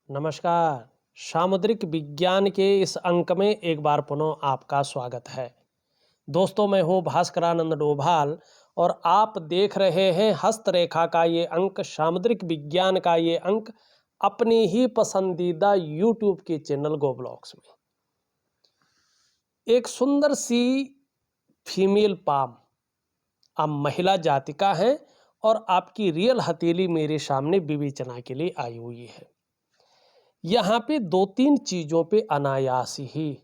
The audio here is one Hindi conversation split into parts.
नमस्कार। सामुद्रिक विज्ञान के इस अंक में एक बार पुनः आपका स्वागत है। दोस्तों, मैं हूँ भास्करानंद डोभाल और आप देख रहे हैं हस्तरेखा का ये अंक, सामुद्रिक विज्ञान का ये अंक अपनी ही पसंदीदा यूट्यूब के चैनल गो ब्लॉग्स में। एक सुंदर सी फीमेल पाम, आप महिला जाति का है और आपकी रियल हथेली मेरे सामने विवेचना के लिए आई हुई है। यहाँ पे दो तीन चीज़ों पे अनायास ही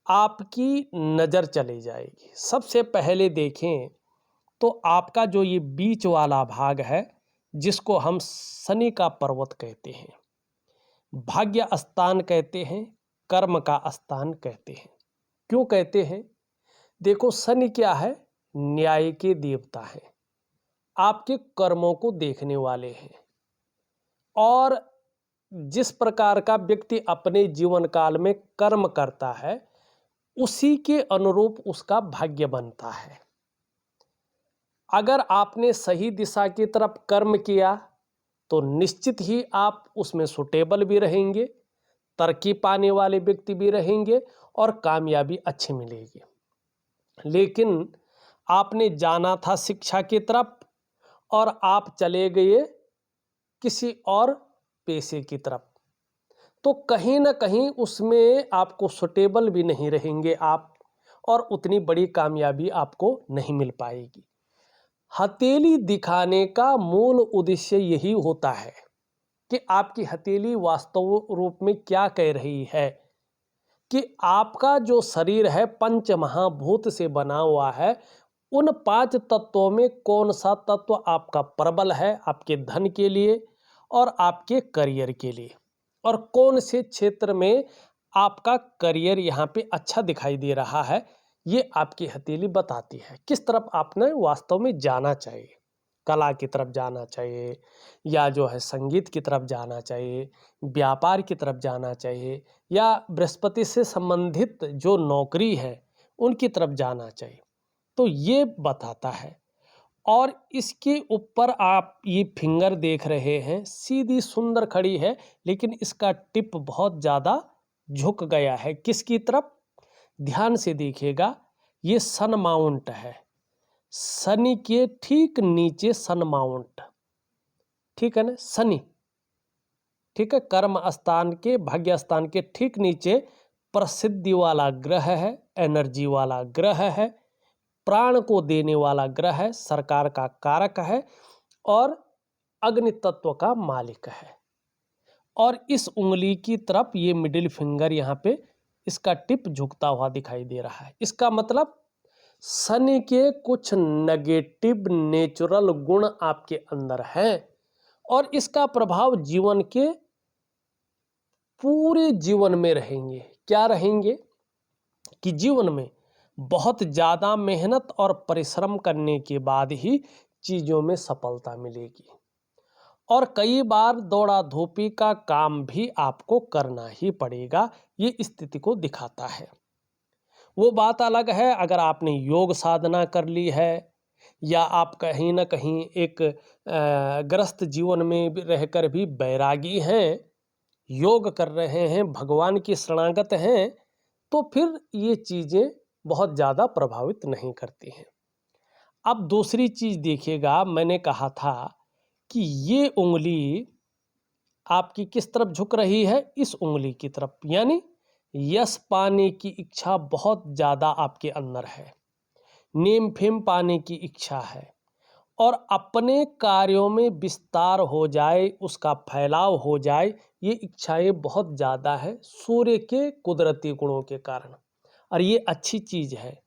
आपकी नज़र चली जाएगी। सबसे पहले देखें तो आपका जो ये बीच वाला भाग है, जिसको हम शनि का पर्वत कहते हैं, भाग्य स्थान कहते हैं, कर्म का स्थान कहते हैं। क्यों कहते हैं? देखो, शनि क्या है? न्याय के देवता है, आपके कर्मों को देखने वाले हैं और जिस प्रकार का व्यक्ति अपने जीवन काल में कर्म करता है उसी के अनुरूप उसका भाग्य बनता है। अगर आपने सही दिशा की तरफ कर्म किया तो निश्चित ही आप उसमें सुटेबल भी रहेंगे, तरक्की पाने वाले व्यक्ति भी रहेंगे और कामयाबी अच्छी मिलेगी। लेकिन आपने जाना था शिक्षा की तरफ और आप चले गए किसी और पेशे की तरफ, तो कहीं ना कहीं उसमें आपको सुटेबल भी नहीं रहेंगे आप और उतनी बड़ी कामयाबी आपको नहीं मिल पाएगी। हथेली दिखाने का मूल उद्देश्य यही होता है कि आपकी हथेली वास्तव रूप में क्या कह रही है कि आपका जो शरीर है पंच महाभूत से बना हुआ है। उन पांच तत्वों में कौन सा तत्व आपका प्रबल है आपके धन के लिए और आपके करियर के लिए, और कौन से क्षेत्र में आपका करियर यहाँ पे अच्छा दिखाई दे रहा है, ये आपकी हथेली बताती है। किस तरफ आपने वास्तव में जाना चाहिए, कला की तरफ जाना चाहिए या जो है संगीत की तरफ जाना चाहिए, व्यापार की तरफ जाना चाहिए या बृहस्पति से संबंधित जो नौकरी है उनकी तरफ जाना चाहिए, तो ये बताता है। और इसके ऊपर आप ये फिंगर देख रहे हैं, सीधी सुंदर खड़ी है, लेकिन इसका टिप बहुत ज़्यादा झुक गया है। किसकी तरफ? ध्यान से देखिएगा, ये सन माउंट है, शनि के ठीक नीचे सन माउंट, ठीक है ना, शनि, ठीक है, कर्म स्थान के भाग्य स्थान के ठीक नीचे प्रसिद्धि वाला ग्रह है, एनर्जी वाला ग्रह है, प्राण को देने वाला ग्रह है, सरकार का कारक है और अग्नि तत्व का मालिक है। और इस उंगली की तरफ ये मिडिल फिंगर यहाँ पे इसका टिप झुकता हुआ दिखाई दे रहा है। इसका मतलब शनि के कुछ नेगेटिव नेचुरल गुण आपके अंदर हैं और इसका प्रभाव जीवन के पूरे जीवन में रहेंगे। क्या रहेंगे? कि जीवन में बहुत ज़्यादा मेहनत और परिश्रम करने के बाद ही चीज़ों में सफलता मिलेगी और कई बार दौड़ा धूपी का काम भी आपको करना ही पड़ेगा। ये स्थिति को दिखाता है। वो बात अलग है अगर आपने योग साधना कर ली है या आप कहीं ना कहीं एक ग्रस्त जीवन में रहकर भी बैरागी हैं, योग कर रहे हैं, भगवान की शरणागत हैं, तो फिर ये चीज़ें बहुत ज़्यादा प्रभावित नहीं करती हैं। अब दूसरी चीज़ देखिएगा, मैंने कहा था कि ये उंगली आपकी किस तरफ झुक रही है? इस उंगली की तरफ, यानी यश पाने की इच्छा बहुत ज़्यादा आपके अंदर है, नेम फेम पाने की इच्छा है और अपने कार्यों में विस्तार हो जाए, उसका फैलाव हो जाए, ये इच्छाएं बहुत ज़्यादा है सूर्य के कुदरती गुणों के कारण। और ये अच्छी चीज़ है।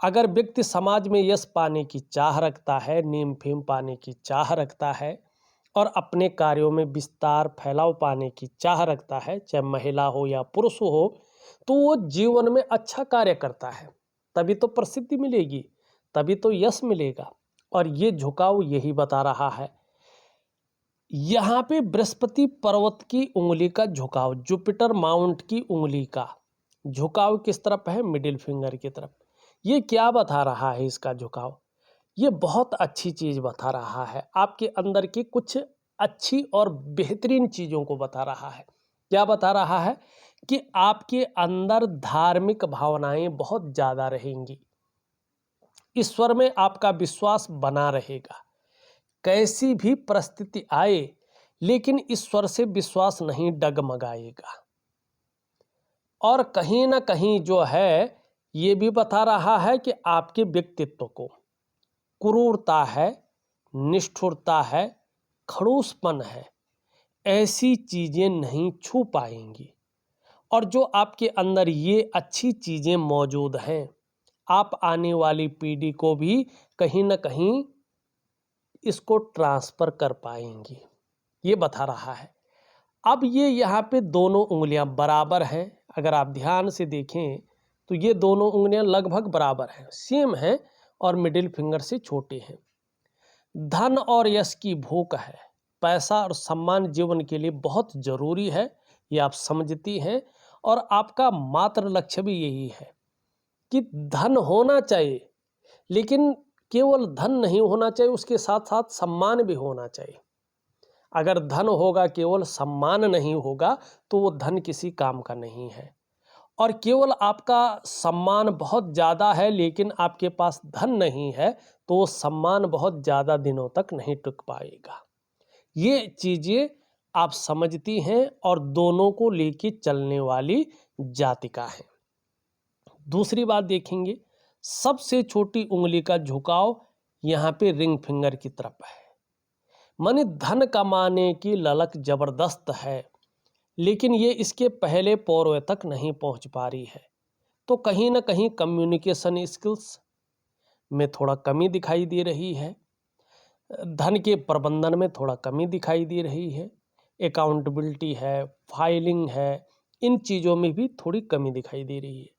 अगर व्यक्ति समाज में यश पाने की चाह रखता है, नेम फेम पाने की चाह रखता है और अपने कार्यों में विस्तार फैलाव पाने की चाह रखता है, चाहे महिला हो या पुरुष हो, तो वो जीवन में अच्छा कार्य करता है, तभी तो प्रसिद्धि मिलेगी, तभी तो यश मिलेगा। और ये झुकाव यही बता रहा है। यहाँ पे बृहस्पति पर्वत की उंगली का झुकाव, जुपिटर माउंट की उंगली का झुकाव किस तरफ है? मिडिल फिंगर की तरफ। ये क्या बता रहा है इसका झुकाव? ये बहुत अच्छी चीज़ बता रहा है। आपके अंदर की कुछ अच्छी और बेहतरीन चीज़ों को बता रहा है। क्या बता रहा है? कि आपके अंदर धार्मिक भावनाएं बहुत ज़्यादा रहेंगी, ईश्वर में आपका विश्वास बना रहेगा। कैसी भी परिस्थिति आए लेकिन ईश्वर से विश्वास नहीं डगमगाएगा। और कहीं ना कहीं जो है ये भी बता रहा है कि आपके व्यक्तित्व को क्रूरता है, निष्ठुरता है, खड़ूसपन है, ऐसी चीज़ें नहीं छू पाएंगी। और जो आपके अंदर ये अच्छी चीज़ें मौजूद हैं, आप आने वाली पीढ़ी को भी कहीं ना कहीं इसको ट्रांसफ़र कर पाएंगी, ये बता रहा है। अब ये यहाँ पे दोनों उंगलियां बराबर हैं। अगर आप ध्यान से देखें तो ये दोनों उंगलियां लगभग बराबर हैं, सेम हैं और मिडिल फिंगर से छोटे हैं। धन और यश की भूख है, पैसा और सम्मान जीवन के लिए बहुत जरूरी है, ये आप समझती हैं। और आपका मात्र लक्ष्य भी यही है कि धन होना चाहिए, लेकिन केवल धन नहीं होना चाहिए, उसके साथ साथ सम्मान भी होना चाहिए। अगर धन होगा केवल सम्मान नहीं होगा तो वो धन किसी काम का नहीं है। और केवल आपका सम्मान बहुत ज़्यादा है लेकिन आपके पास धन नहीं है तो वो सम्मान बहुत ज़्यादा दिनों तक नहीं टिक पाएगा। ये चीज़ें आप समझती हैं और दोनों को लेके चलने वाली जातिका है। दूसरी बात देखेंगे, सबसे छोटी उंगली का झुकाव यहाँ पे रिंग फिंगर की तरफ है। माने धन कमाने की ललक जबरदस्त है लेकिन ये इसके पहले पौरों तक नहीं पहुंच पा रही है। तो कहीं ना कहीं कम्युनिकेशन स्किल्स में थोड़ा कमी दिखाई दे रही है, धन के प्रबंधन में थोड़ा कमी दिखाई दे रही है, अकाउंटेबिलिटी है, फाइलिंग है, इन चीज़ों में भी थोड़ी कमी दिखाई दे रही है।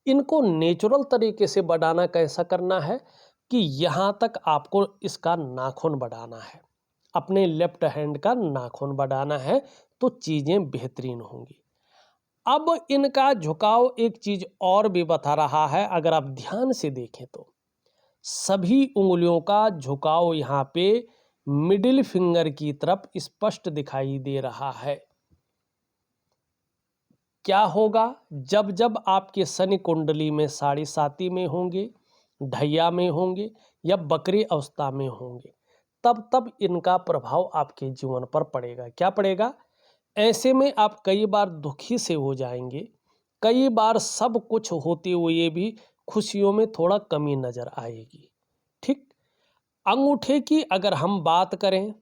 इनको नेचुरल तरीके से बढ़ाना कैसा करना है कि यहाँ तक आपको इसका नाखून बढ़ाना है, अपने लेफ्ट हैंड का नाखून बढ़ाना है तो चीज़ें बेहतरीन होंगी। अब इनका झुकाव एक चीज़ और भी बता रहा है, अगर आप ध्यान से देखें तो सभी उंगलियों का झुकाव यहाँ पे मिडिल फिंगर की तरफ स्पष्ट दिखाई दे रहा है। क्या होगा? जब जब आपके शनि कुंडली में साढ़े साती में होंगे, ढैया में होंगे या बकरी अवस्था में होंगे, तब तब इनका प्रभाव आपके जीवन पर पड़ेगा। क्या पड़ेगा? ऐसे में आप कई बार दुखी से हो जाएंगे, कई बार सब कुछ होते हुए भी खुशियों में थोड़ा कमी नजर आएगी। ठीक। अंगूठे की अगर हम बात करें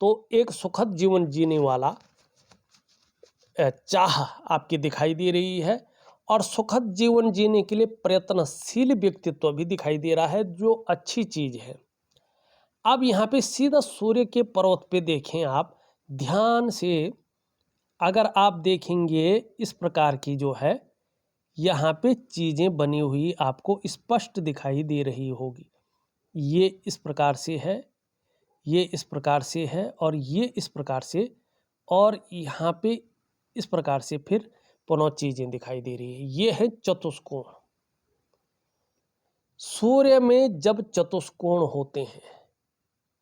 तो एक सुखद जीवन जीने वाला चाह आपकी दिखाई दे रही है और सुखद जीवन जीने के लिए प्रयत्नशील व्यक्तित्व भी दिखाई दे रहा है, जो अच्छी चीज है। अब यहाँ पे सीधा सूर्य के पर्वत पे देखें आप ध्यान से, अगर आप देखेंगे इस प्रकार की जो है यहाँ पे चीज़ें बनी हुई आपको स्पष्ट दिखाई दे रही होगी। ये इस प्रकार से है, ये इस प्रकार से है और ये इस प्रकार से, और यहाँ पे इस प्रकार से फिर पुनः चीज़ें दिखाई दे रही है। ये है चतुष्कोण। सूर्य में जब चतुष्कोण होते हैं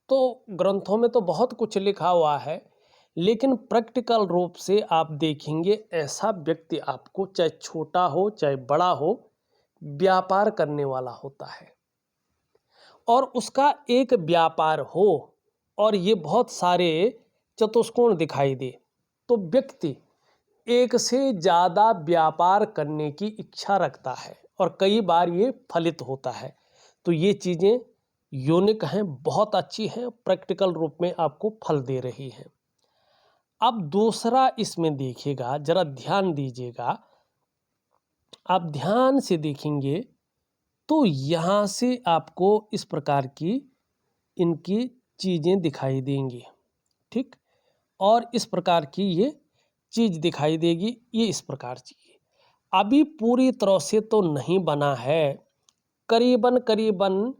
तो ग्रंथों में तो बहुत कुछ लिखा हुआ है, लेकिन प्रैक्टिकल रूप से आप देखेंगे ऐसा व्यक्ति आपको चाहे छोटा हो चाहे बड़ा हो व्यापार करने वाला होता है। और उसका एक व्यापार हो और ये बहुत सारे चतुष्कोण दिखाई दे तो व्यक्ति एक से ज़्यादा व्यापार करने की इच्छा रखता है और कई बार ये फलित होता है। तो ये चीज़ें यूनिक हैं, बहुत अच्छी हैं, प्रैक्टिकल रूप में आपको फल दे रही हैं। अब दूसरा इसमें देखिएगा, जरा ध्यान दीजिएगा, आप ध्यान से देखेंगे तो यहाँ से आपको इस प्रकार की इनकी चीज़ें दिखाई देंगी। ठीक। और इस प्रकार की ये चीज़ दिखाई देगी, ये इस प्रकार की अभी पूरी तरह से तो नहीं बना है, करीबन करीबन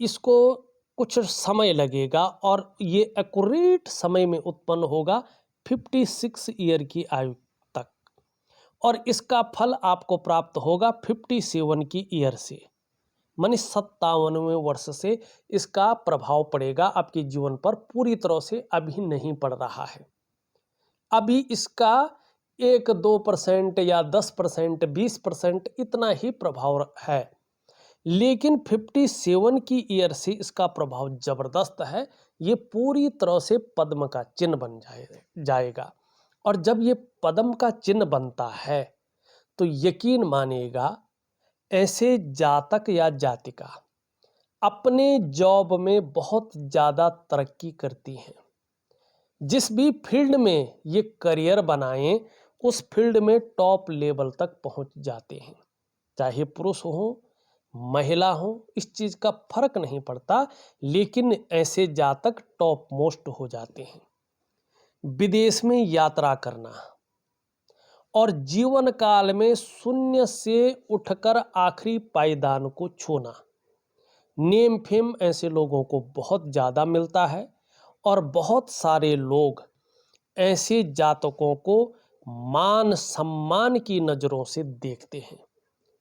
इसको कुछ समय लगेगा और ये एक्यूरेट समय में उत्पन्न होगा 56 ईयर की आयु तक, और इसका फल आपको प्राप्त होगा 57 की ईयर से। मानी 57वें वर्ष से इसका प्रभाव पड़ेगा आपके जीवन पर, पूरी तरह से अभी नहीं पड़ रहा है। अभी इसका 1-2% या 10%, 20% इतना ही प्रभाव है, लेकिन 57 की ईयर से इसका प्रभाव जबरदस्त है। ये पूरी तरह से पद्म का चिन्ह बन जाएगा। और जब ये पद्म का चिन्ह बनता है तो यकीन मानिएगा, ऐसे जातक या जातिका अपने जॉब में बहुत ज़्यादा तरक्की करती हैं। जिस भी फील्ड में ये करियर बनाएं, उस फील्ड में टॉप लेवल तक पहुंच जाते हैं। चाहे पुरुष हो महिला हो, इस चीज़ का फर्क नहीं पड़ता, लेकिन ऐसे जातक टॉप मोस्ट हो जाते हैं। विदेश में यात्रा करना और जीवन काल में शून्य से उठकर आखिरी पायदान को छूना, नेम फेम ऐसे लोगों को बहुत ज़्यादा मिलता है। और बहुत सारे लोग ऐसे जातकों को मान सम्मान की नज़रों से देखते हैं।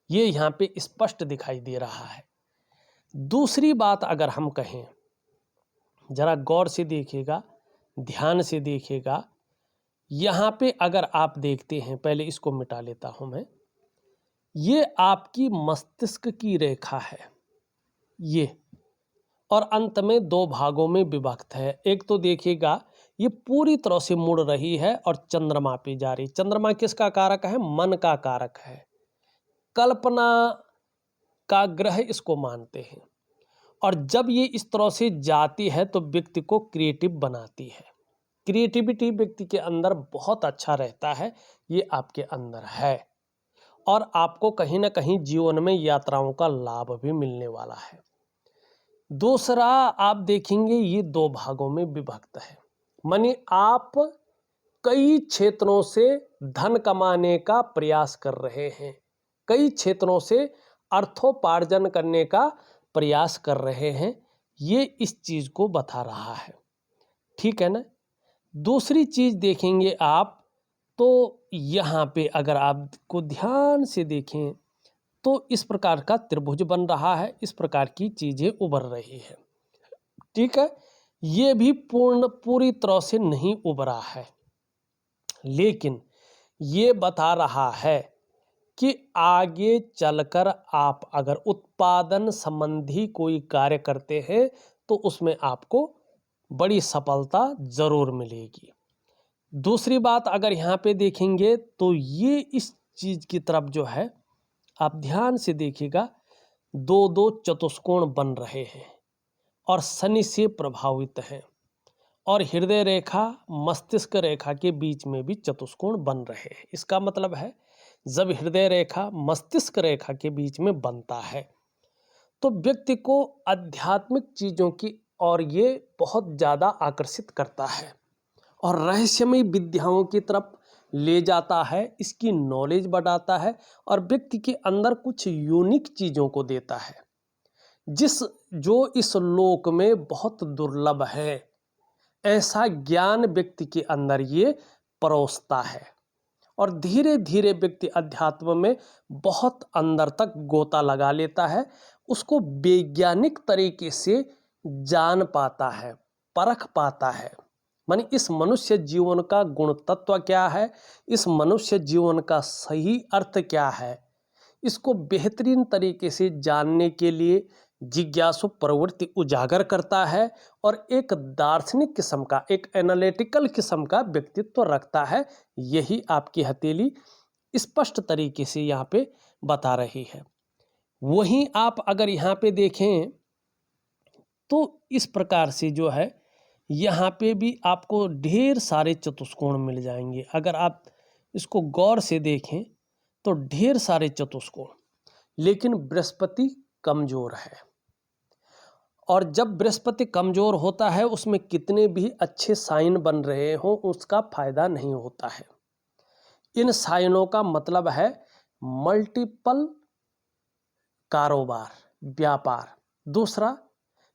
ये यहाँ पे स्पष्ट दिखाई दे रहा है। दूसरी बात अगर हम कहें, जरा गौर से देखिएगा, ध्यान से देखिएगा, यहाँ पे अगर आप देखते हैं, पहले इसको मिटा लेता हूँ मैं, ये आपकी मस्तिष्क की रेखा है ये, और अंत में 2 भागों में विभक्त है। एक तो देखिएगा ये पूरी तरह से मुड़ रही है और चंद्रमा पे जा रही। चंद्रमा किसका कारक है? मन का कारक है, कल्पना का ग्रह इसको मानते हैं। और जब ये इस तरह से जाती है तो व्यक्ति को क्रिएटिव बनाती है। क्रिएटिविटी व्यक्ति के अंदर बहुत अच्छा रहता है, ये आपके अंदर है। और आपको कहीं ना कहीं जीवन में यात्राओं का लाभ भी मिलने वाला है। दूसरा आप देखेंगे, ये 2 भागों में विभक्त है, माने आप कई क्षेत्रों से धन कमाने का प्रयास कर रहे हैं, कई क्षेत्रों से अर्थोपार्जन करने का प्रयास कर रहे हैं, ये इस चीज़ को बता रहा है। ठीक है ना। दूसरी चीज़ देखेंगे आप, तो यहाँ पे अगर आपको ध्यान से देखें तो इस प्रकार का त्रिभुज बन रहा है, इस प्रकार की चीज़ें उभर रही है। ठीक है, ये भी पूरी तरह से नहीं उभरा है, लेकिन ये बता रहा है कि आगे चलकर आप अगर उत्पादन संबंधी कोई कार्य करते हैं तो उसमें आपको बड़ी सफलता ज़रूर मिलेगी। दूसरी बात अगर यहाँ पे देखेंगे तो ये इस चीज़ की तरफ जो है, आप ध्यान से देखिएगा, 2-2 चतुष्कोण बन रहे हैं और शनि से प्रभावित हैं, और हृदय रेखा मस्तिष्क रेखा के बीच में भी चतुष्कोण बन रहे हैं। इसका मतलब है जब हृदय रेखा मस्तिष्क रेखा के बीच में बनता है तो व्यक्ति को आध्यात्मिक चीज़ों की और ये बहुत ज़्यादा आकर्षित करता है और रहस्यमय विद्याओं की तरफ ले जाता है, इसकी नॉलेज बढ़ाता है और व्यक्ति के अंदर कुछ यूनिक चीज़ों को देता है जो इस लोक में बहुत दुर्लभ है। ऐसा ज्ञान व्यक्ति के अंदर ये परोसता है और धीरे धीरे व्यक्ति अध्यात्म में बहुत अंदर तक गोता लगा लेता है, उसको वैज्ञानिक तरीके से जान पाता है, परख पाता है। माने इस मनुष्य जीवन का गुण तत्व क्या है, इस मनुष्य जीवन का सही अर्थ क्या है, इसको बेहतरीन तरीके से जानने के लिए जिज्ञासु प्रवृत्ति उजागर करता है और एक दार्शनिक किस्म का, एक एनालिटिकल किस्म का व्यक्तित्व रखता है। यही आपकी हथेली स्पष्ट तरीके से यहाँ पे बता रही है। वहीं आप अगर यहाँ पे देखें तो इस प्रकार से जो है, यहाँ पे भी आपको ढेर सारे चतुष्कोण मिल जाएंगे। अगर आप इसको गौर से देखें तो ढेर सारे चतुष्कोण, लेकिन बृहस्पति कमजोर है। और जब बृहस्पति कमजोर होता है उसमें कितने भी अच्छे साइन बन रहे हों उसका फायदा नहीं होता है। इन साइनों का मतलब है मल्टीपल कारोबार, व्यापार। दूसरा,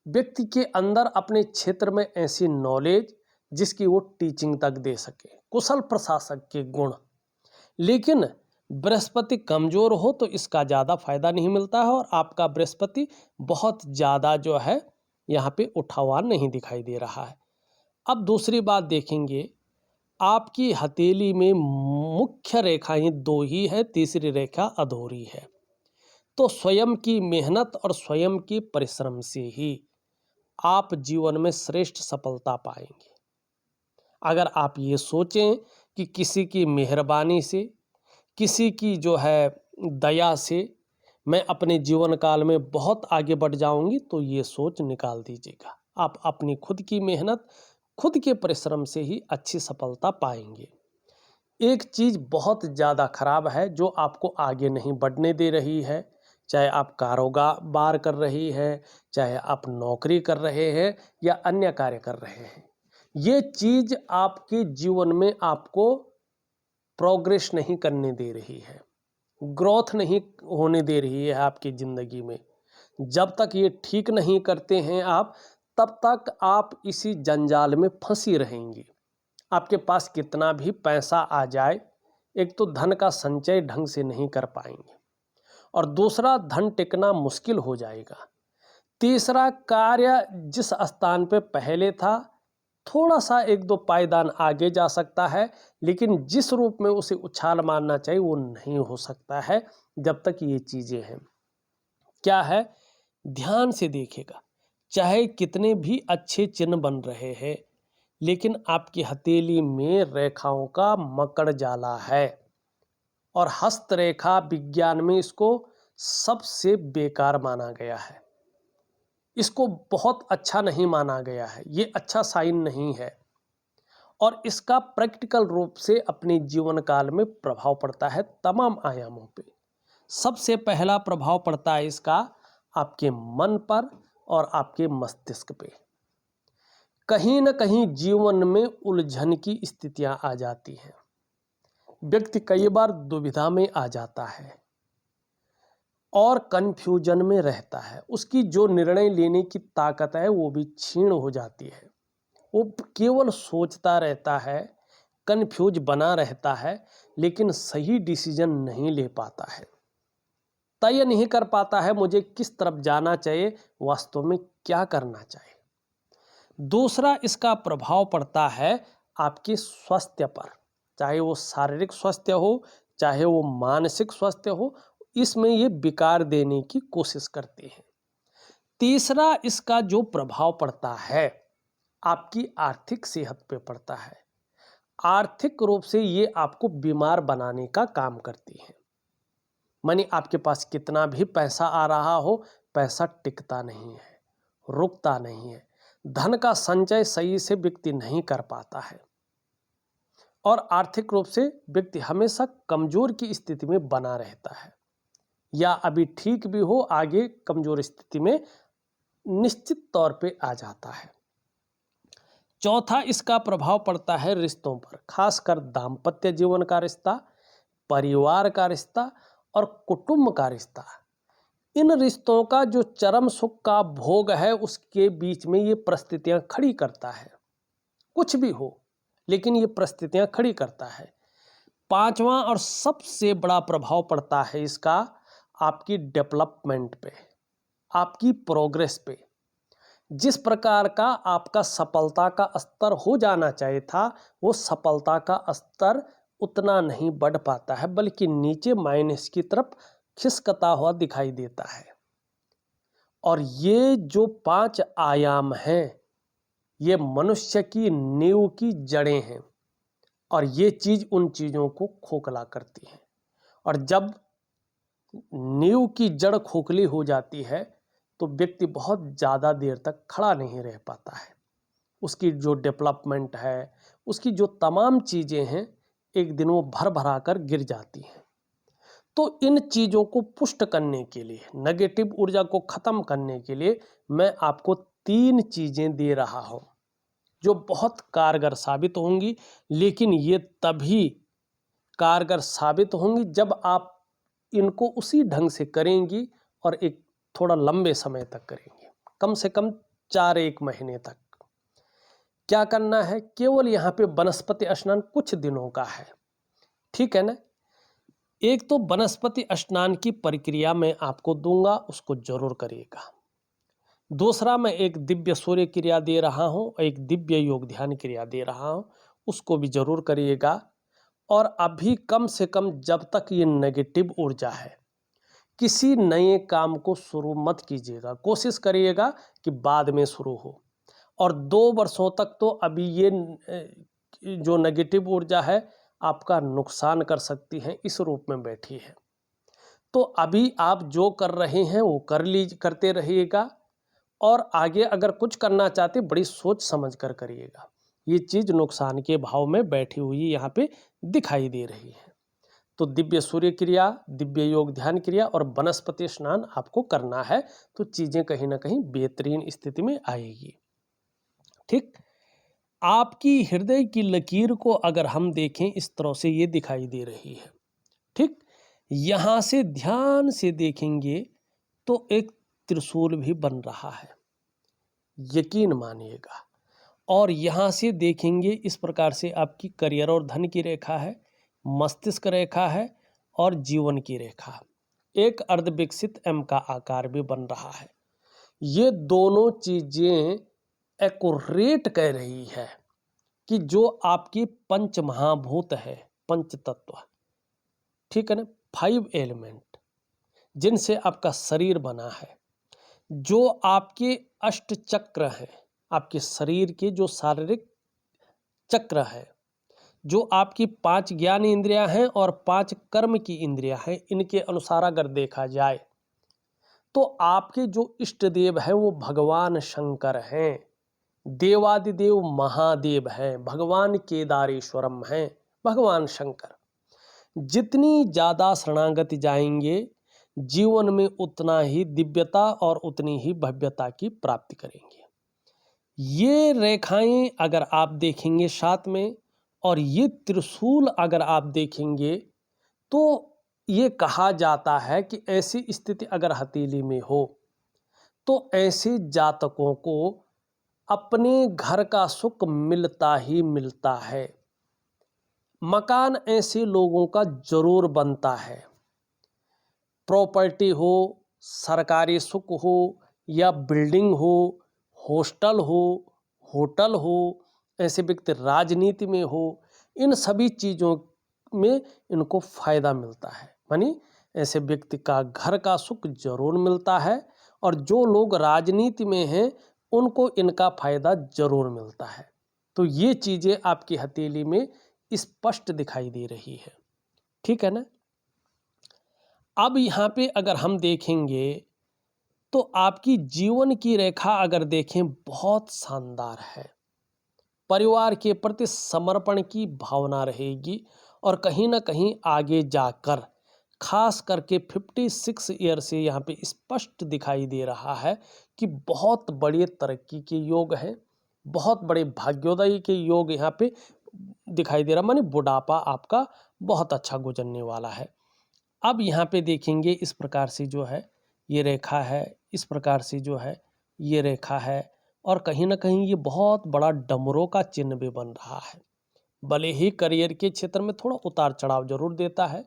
व्यक्ति के अंदर अपने क्षेत्र में ऐसी नॉलेज जिसकी वो टीचिंग तक दे सके, कुशल प्रशासक के गुण। लेकिन बृहस्पति कमजोर हो तो इसका ज़्यादा फायदा नहीं मिलता है और आपका बृहस्पति बहुत ज़्यादा जो है यहाँ पे उठा हुआ नहीं दिखाई दे रहा है। अब दूसरी बात देखेंगे, आपकी हथेली में मुख्य रेखाएं दो ही है, तीसरी रेखा अधूरी है। तो स्वयं की मेहनत और स्वयं के परिश्रम से ही आप जीवन में श्रेष्ठ सफलता पाएंगे। अगर आप ये सोचें कि किसी की मेहरबानी से, किसी की जो है दया से मैं अपने जीवन काल में बहुत आगे बढ़ जाऊंगी, तो ये सोच निकाल दीजिएगा। आप अपनी खुद की मेहनत, खुद के परिश्रम से ही अच्छी सफलता पाएंगे। एक चीज़ बहुत ज़्यादा खराब है जो आपको आगे नहीं बढ़ने दे रही है, चाहे आप कारोबार कर रही है, चाहे आप नौकरी कर रहे हैं या अन्य कार्य कर रहे हैं, ये चीज़ आपके जीवन में आपको प्रोग्रेस नहीं करने दे रही है, ग्रोथ नहीं होने दे रही है आपकी ज़िंदगी में। जब तक ये ठीक नहीं करते हैं आप, तब तक आप इसी जंजाल में फंसी रहेंगी। आपके पास कितना भी पैसा आ जाए, एक तो धन का संचय ढंग से नहीं कर पाएंगे और दूसरा धन टिकना मुश्किल हो जाएगा। तीसरा, कार्य जिस स्थान पे पहले था थोड़ा सा एक दो पायदान आगे जा सकता है, लेकिन जिस रूप में उसे उछाल मारना चाहिए वो नहीं हो सकता है जब तक ये चीज़ें हैं। क्या है, ध्यान से देखिएगा, चाहे कितने भी अच्छे चिन्ह बन रहे हैं, लेकिन आपकी हथेली में रेखाओं का मकड़ जाला है और हस्तरेखा विज्ञान में इसको सबसे बेकार माना गया है। इसको बहुत अच्छा नहीं माना गया है, ये अच्छा साइन नहीं है और इसका प्रैक्टिकल रूप से अपने जीवन काल में प्रभाव पड़ता है तमाम आयामों पे। सबसे पहला प्रभाव पड़ता है इसका आपके मन पर और आपके मस्तिष्क पे। कहीं न कहीं जीवन में उलझन की स्थितियां आ जाती हैं, व्यक्ति कई बार दुविधा में आ जाता है और कन्फ्यूजन में रहता है, उसकी जो निर्णय लेने की ताकत है वो भी क्षीण हो जाती है। वो केवल सोचता रहता है, कन्फ्यूज बना रहता है, लेकिन सही डिसीजन नहीं ले पाता है, तय नहीं कर पाता है मुझे किस तरफ जाना चाहिए, वास्तव में क्या करना चाहिए। दूसरा इसका प्रभाव पड़ता है आपके स्वास्थ्य पर, चाहे वो शारीरिक स्वास्थ्य हो, चाहे वो मानसिक स्वास्थ्य हो, इसमें ये विकार देने की कोशिश करते हैं। तीसरा इसका जो प्रभाव पड़ता है आपकी आर्थिक सेहत पे पड़ता है। आर्थिक रूप से ये आपको बीमार बनाने का काम करती है। माने आपके पास कितना भी पैसा आ रहा हो, पैसा टिकता नहीं है, रुकता नहीं है, धन का संचय सही से व्यक्ति नहीं कर पाता है और आर्थिक रूप से व्यक्ति हमेशा कमजोर की स्थिति में बना रहता है, या अभी ठीक भी हो आगे कमजोर स्थिति में निश्चित तौर पे आ जाता है। चौथा इसका प्रभाव पड़ता है रिश्तों पर, खासकर दाम्पत्य जीवन का रिश्ता, परिवार का रिश्ता और कुटुंब का रिश्ता। इन रिश्तों का जो चरम सुख का भोग है उसके बीच में ये परिस्थितियां खड़ी करता है। कुछ भी हो, लेकिन ये परिस्थितियां खड़ी करता है। पांचवा और सबसे बड़ा प्रभाव पड़ता है इसका आपकी डेवलपमेंट पे, आपकी प्रोग्रेस पे। जिस प्रकार का आपका सफलता का स्तर हो जाना चाहिए था, वो सफलता का स्तर उतना नहीं बढ़ पाता है, बल्कि नीचे माइनस की तरफ खिसकता हुआ दिखाई देता है। और ये जो 5 आयाम हैं, ये मनुष्य की नींव की जड़ें हैं और ये चीज़ उन चीज़ों को खोखला करती है। और जब नींव की जड़ खोखली हो जाती है तो व्यक्ति बहुत ज़्यादा देर तक खड़ा नहीं रह पाता है। उसकी जो डेवलपमेंट है, उसकी जो तमाम चीज़ें हैं, एक दिन वो भर भरा कर गिर जाती हैं। तो इन चीज़ों को पुष्ट करने के लिए, नेगेटिव ऊर्जा को ख़त्म करने के लिए मैं आपको 3 चीज़ें दे रहा हूँ जो बहुत कारगर साबित होंगी, लेकिन ये तभी कारगर साबित होंगी जब आप इनको उसी ढंग से करेंगी और एक थोड़ा लंबे समय तक करेंगे, कम से कम 4-1 महीने तक। क्या करना है, केवल यहाँ पे वनस्पति स्नान कुछ दिनों का है, ठीक है ना। एक तो वनस्पति स्नान की प्रक्रिया मैं आपको दूंगा, उसको जरूर करिएगा। दूसरा, मैं एक दिव्य सूर्य क्रिया दे रहा हूँ, एक दिव्य योग ध्यान क्रिया दे रहा हूँ, उसको भी जरूर करिएगा। और अभी कम से कम जब तक ये नेगेटिव ऊर्जा है, किसी नए काम को शुरू मत कीजिएगा। कोशिश करिएगा कि बाद में शुरू हो। और 2 वर्षों तक तो अभी ये जो नेगेटिव ऊर्जा है आपका नुकसान कर सकती है, इस रूप में बैठी है। तो अभी आप जो कर रहे हैं वो करते रहिएगा। और आगे अगर कुछ करना चाहते बड़ी सोच समझ कर करिएगा। ये चीज़ नुकसान के भाव में बैठी हुई यहाँ पे दिखाई दे रही है। तो दिव्य सूर्य क्रिया, दिव्य योग ध्यान क्रिया और वनस्पति स्नान आपको करना है, तो चीज़ें कहीं ना कहीं बेहतरीन स्थिति में आएगी। ठीक, आपकी हृदय की लकीर को अगर हम देखें इस तरह से ये दिखाई दे रही है। ठीक, यहाँ से ध्यान से देखेंगे तो एक त्रिशूल भी बन रहा है, यकीन मानिएगा। और यहाँ से देखेंगे इस प्रकार से आपकी करियर और धन की रेखा है, मस्तिष्क रेखा है और जीवन की रेखा। एक अर्धविकसित एम का आकार भी बन रहा है। ये दोनों चीजें एक्यूरेट कह रही है कि जो आपकी पंच महाभूत है, पंच तत्व, ठीक है ना, 5 एलिमेंट जिनसे आपका शरीर बना है, जो आपके अष्ट चक्र हैं, आपके शरीर के जो शारीरिक चक्र है, जो आपकी 5 ज्ञान इंद्रियां हैं और 5 कर्म की इंद्रियां हैं, इनके अनुसार अगर देखा जाए तो आपके जो इष्ट देव है वो भगवान शंकर हैं, देवादिदेव महादेव हैं, भगवान केदारेश्वरम हैं, भगवान शंकर। जितनी ज़्यादा शरणागति जाएंगे जीवन में उतना ही दिव्यता और उतनी ही भव्यता की प्राप्ति करेंगे। ये रेखाएं अगर आप देखेंगे साथ में, और ये त्रिशूल अगर आप देखेंगे, तो ये कहा जाता है कि ऐसी स्थिति अगर हथेली में हो तो ऐसे जातकों को अपने घर का सुख मिलता ही मिलता है। मकान ऐसे लोगों का जरूर बनता है। प्रॉपर्टी हो, सरकारी सुख हो या बिल्डिंग हो, हॉस्टल हो, होटल हो, ऐसे व्यक्ति राजनीति में हो, इन सभी चीज़ों में इनको फायदा मिलता है। मानी ऐसे व्यक्ति का घर का सुख जरूर मिलता है, और जो लोग राजनीति में हैं उनको इनका फायदा जरूर मिलता है। तो ये चीज़ें आपकी हथेली में स्पष्ट दिखाई दे रही है, ठीक है ना। अब यहाँ पे अगर हम देखेंगे तो आपकी जीवन की रेखा अगर देखें बहुत शानदार है। परिवार के प्रति समर्पण की भावना रहेगी, और कहीं ना कहीं आगे जाकर खास करके 56 ईयर से यहाँ पे स्पष्ट दिखाई दे रहा है कि बहुत बड़ी तरक्की के योग हैं, बहुत बड़े भाग्योदय के योग यहाँ पे दिखाई दे रहा। माने बुढ़ापा आपका बहुत अच्छा गुजरने वाला है। अब यहाँ पे देखेंगे इस प्रकार से जो है ये रेखा है, इस प्रकार से जो है ये रेखा है, और कहीं ना कहीं ये बहुत बड़ा डमरों का चिन्ह भी बन रहा है। भले ही करियर के क्षेत्र में थोड़ा उतार चढ़ाव जरूर देता है,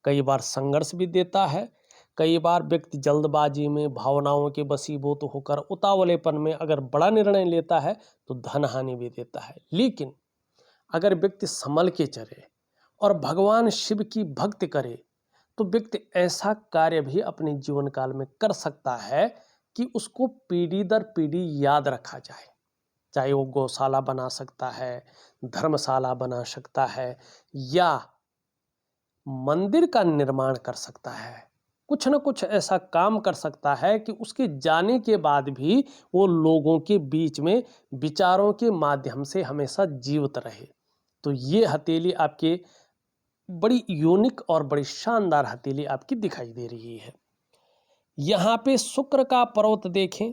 कई बार संघर्ष भी देता है, कई बार व्यक्ति जल्दबाजी में भावनाओं के वशीभूत होकर उतावलेपन में अगर बड़ा निर्णय लेता है तो धन हानि भी देता है। लेकिन अगर व्यक्ति संभल के चले और भगवान शिव की भक्ति करे तो व्यक्ति ऐसा कार्य भी अपने जीवन काल में कर सकता है कि उसको पीढ़ी दर पीढ़ी याद रखा जाए। चाहे वो गौशाला बना सकता है, धर्मशाला बना सकता है, या मंदिर का निर्माण कर सकता है। कुछ न कुछ ऐसा काम कर सकता है कि उसके जाने के बाद भी वो लोगों के बीच में विचारों के माध्यम से हमेशा जीवित रहे। तो ये हथेली आपके बड़ी यूनिक और बड़ी शानदार हथेली आपकी दिखाई दे रही है। यहाँ पे शुक्र का पर्वत देखें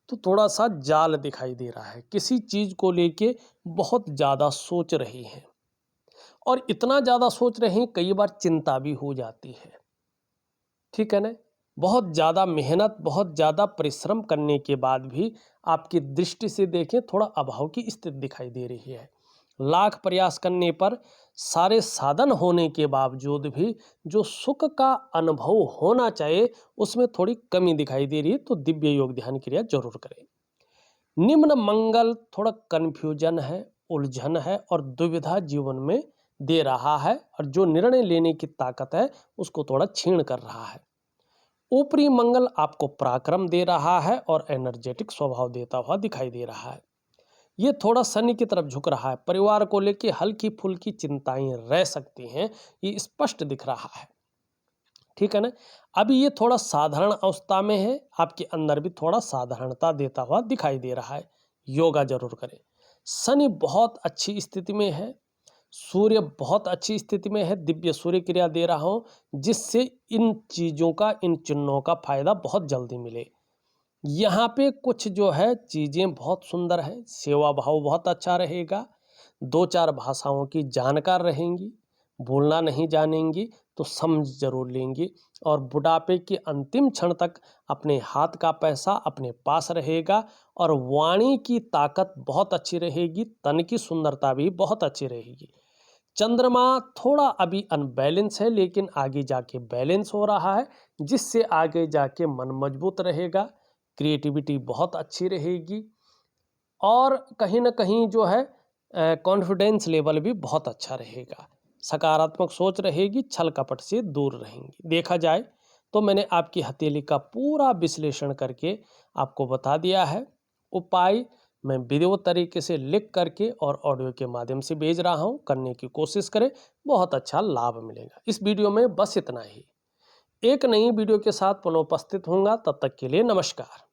तो थोड़ा सा जाल दिखाई दे रहा है, किसी चीज को लेके बहुत ज्यादा सोच रही हैं, और इतना ज्यादा सोच रहे हैं कई बार चिंता भी हो जाती है, ठीक है ना। बहुत ज्यादा मेहनत, बहुत ज्यादा परिश्रम करने के बाद भी आपकी दृष्टि से देखें थोड़ा अभाव की स्थिति दिखाई दे रही है। लाख प्रयास करने पर सारे साधन होने के बावजूद भी जो सुख का अनुभव होना चाहिए उसमें थोड़ी कमी दिखाई दे रही है, तो दिव्य योग ध्यान क्रिया जरूर करें। निम्न मंगल थोड़ा कन्फ्यूजन है, उलझन है और दुविधा जीवन में दे रहा है, और जो निर्णय लेने की ताकत है उसको थोड़ा छीण कर रहा है। ऊपरी मंगल आपको पराक्रम दे रहा है और एनर्जेटिक स्वभाव देता हुआ दिखाई दे रहा है। ये थोड़ा शनि की तरफ झुक रहा है। परिवार को लेकर हल्की फुल्की चिंताएं रह सकती हैं, ये स्पष्ट दिख रहा है। ठीक है ना। अभी ये थोड़ा साधारण अवस्था में है, आपके अंदर भी थोड़ा साधारणता देता हुआ दिखाई दे रहा है। योगा जरूर करें। शनि बहुत अच्छी स्थिति में है, सूर्य बहुत अच्छी स्थिति में है, दिव्य सूर्य क्रिया दे रहा हूं, जिससे इन चीजों का, इन चिन्हों का फायदा बहुत जल्दी मिले। यहाँ पे कुछ जो है चीजें बहुत सुंदर है, सेवा भाव बहुत अच्छा रहेगा, 2-4 भाषाओं की जानकार रहेंगी, बोलना नहीं जानेंगी तो समझ जरूर लेंगी, और बुढ़ापे के अंतिम क्षण तक अपने हाथ का पैसा अपने पास रहेगा, और वाणी की ताकत बहुत अच्छी रहेगी, तन की सुंदरता भी बहुत अच्छी रहेगी। चंद्रमा थोड़ा अभी अनबैलेंस है, लेकिन आगे जाके बैलेंस हो रहा है, जिससे आगे जाके मन मजबूत रहेगा, क्रिएटिविटी बहुत अच्छी रहेगी, और कहीं ना कहीं जो है कॉन्फिडेंस लेवल भी बहुत अच्छा रहेगा। सकारात्मक सोच रहेगी, छल कपट से दूर रहेंगी। देखा जाए तो मैंने आपकी हथेली का पूरा विश्लेषण करके आपको बता दिया है। उपाय मैं वीडियो तरीके से लिख करके और ऑडियो के माध्यम से भेज रहा हूं, करने की कोशिश करें, बहुत अच्छा लाभ मिलेगा। इस वीडियो में बस इतना ही। एक नई वीडियो के साथ पुनः उपस्थित होऊंगा, तब तक के लिए नमस्कार।